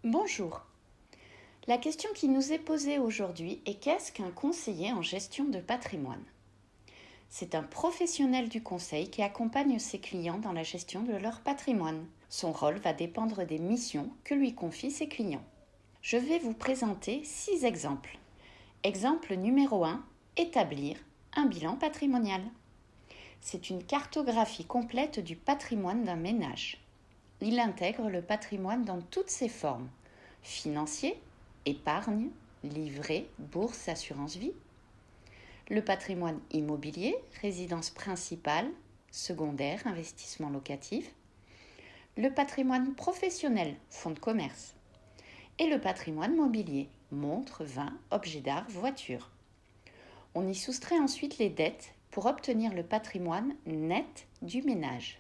Bonjour. La question qui nous est posée aujourd'hui est qu'est-ce qu'un conseiller en gestion de patrimoine? C'est un professionnel du conseil qui accompagne ses clients dans la gestion de leur patrimoine. Son rôle va dépendre des missions que lui confient ses clients. Je vais vous présenter 6 exemples. Exemple numéro 1, établir un bilan patrimonial. C'est une cartographie complète du patrimoine d'un ménage. Il intègre le patrimoine dans toutes ses formes: financier, épargne, livret, bourse, assurance vie. Le patrimoine immobilier, résidence principale, secondaire, investissement locatif. Le patrimoine professionnel, fonds de commerce. Et le patrimoine mobilier, montres, vins, objets d'art, voitures. On y soustrait ensuite les dettes pour obtenir le patrimoine net du ménage.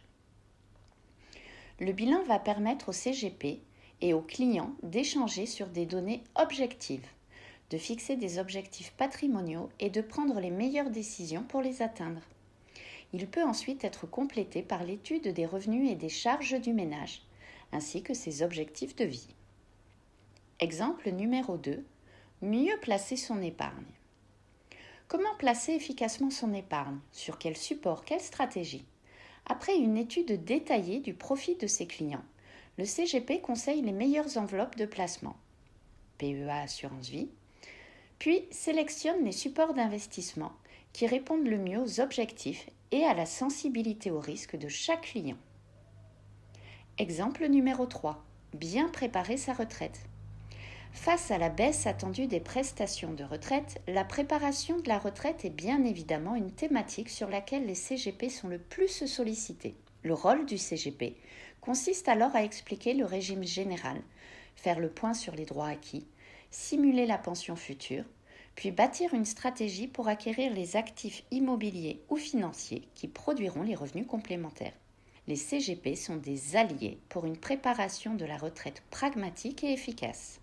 Le bilan va permettre au CGP et aux clients d'échanger sur des données objectives, de fixer des objectifs patrimoniaux et de prendre les meilleures décisions pour les atteindre. Il peut ensuite être complété par l'étude des revenus et des charges du ménage, ainsi que ses objectifs de vie. Exemple numéro 2, mieux placer son épargne. Comment placer efficacement son épargne? Sur quel support? Quelle stratégie? Après une étude détaillée du profit de ses clients, le CGP conseille les meilleures enveloppes de placement, PEA Assurance Vie, puis sélectionne les supports d'investissement qui répondent le mieux aux objectifs et à la sensibilité au risque de chaque client. Exemple numéro 3, bien préparer sa retraite. Face à la baisse attendue des prestations de retraite, la préparation de la retraite est bien évidemment une thématique sur laquelle les CGP sont le plus sollicités. Le rôle du CGP consiste alors à expliquer le régime général, faire le point sur les droits acquis, simuler la pension future, puis bâtir une stratégie pour acquérir les actifs immobiliers ou financiers qui produiront les revenus complémentaires. Les CGP sont des alliés pour une préparation de la retraite pragmatique et efficace.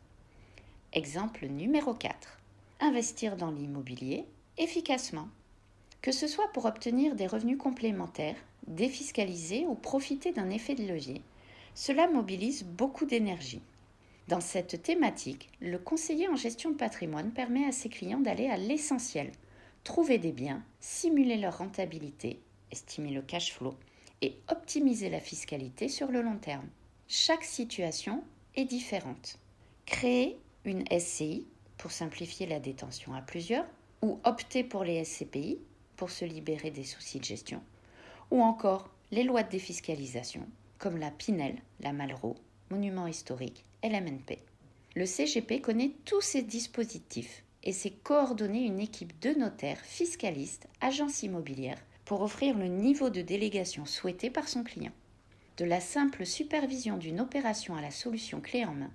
Exemple numéro 4. Investir dans l'immobilier efficacement. Que ce soit pour obtenir des revenus complémentaires, défiscaliser ou profiter d'un effet de levier, cela mobilise beaucoup d'énergie. Dans cette thématique, le conseiller en gestion de patrimoine permet à ses clients d'aller à l'essentiel, trouver des biens, simuler leur rentabilité, estimer le cash flow et optimiser la fiscalité sur le long terme. Chaque situation est différente. Créer une SCI pour simplifier la détention à plusieurs, ou opter pour les SCPI pour se libérer des soucis de gestion, ou encore les lois de défiscalisation comme la Pinel, la Malraux, Monument historique, LMNP. Le CGP connaît tous ces dispositifs et sait coordonner une équipe de notaires, fiscalistes, agences immobilières pour offrir le niveau de délégation souhaité par son client. De la simple supervision d'une opération à la solution clé en main,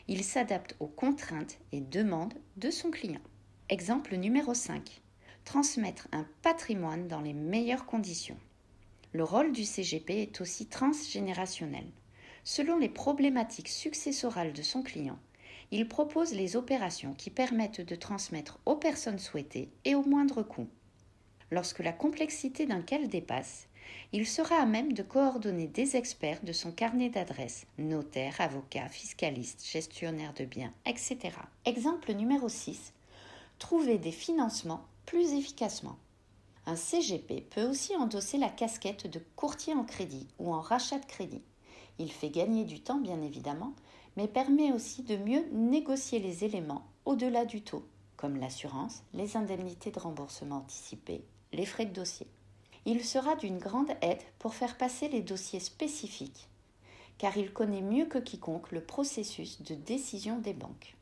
il s'adapte aux contraintes et demandes de son client. Exemple numéro 5. Transmettre un patrimoine dans les meilleures conditions. Le rôle du CGP est aussi transgénérationnel. Selon les problématiques successorales de son client, il propose les opérations qui permettent de transmettre aux personnes souhaitées et au moindre coût. Lorsque la complexité d'un cas le dépasse, il sera à même de coordonner des experts de son carnet d'adresses, notaires, avocats, fiscalistes, gestionnaires de biens, etc. Exemple numéro 6. Trouver des financements plus efficacement. Un CGP peut aussi endosser la casquette de courtier en crédit ou en rachat de crédit. Il fait gagner du temps bien évidemment, mais permet aussi de mieux négocier les éléments au-delà du taux, comme l'assurance, les indemnités de remboursement anticipé, les frais de dossier. Il sera d'une grande aide pour faire passer les dossiers spécifiques, car il connaît mieux que quiconque le processus de décision des banques.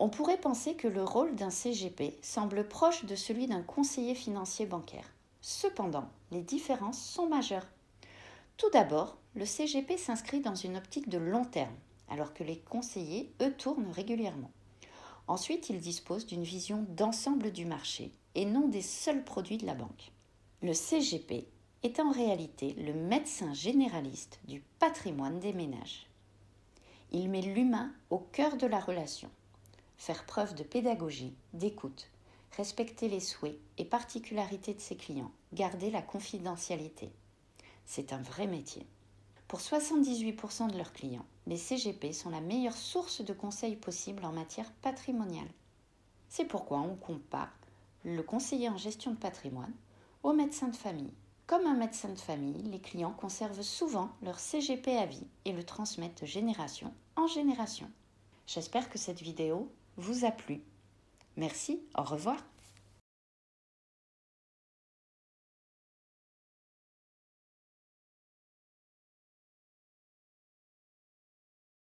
On pourrait penser que le rôle d'un CGP semble proche de celui d'un conseiller financier bancaire. Cependant, les différences sont majeures. Tout d'abord, le CGP s'inscrit dans une optique de long terme, alors que les conseillers, eux, tournent régulièrement. Ensuite, il dispose d'une vision d'ensemble du marché et non des seuls produits de la banque. Le CGP est en réalité le médecin généraliste du patrimoine des ménages. Il met l'humain au cœur de la relation. Faire preuve de pédagogie, d'écoute, respecter les souhaits et particularités de ses clients, garder la confidentialité. C'est un vrai métier. Pour 78% de leurs clients, les CGP sont la meilleure source de conseils possible en matière patrimoniale. C'est pourquoi on compare le conseiller en gestion de patrimoine au médecin de famille. Comme un médecin de famille, les clients conservent souvent leur CGP à vie et le transmettent de génération en génération. J'espère que cette vidéo vous a plu. Merci, au revoir.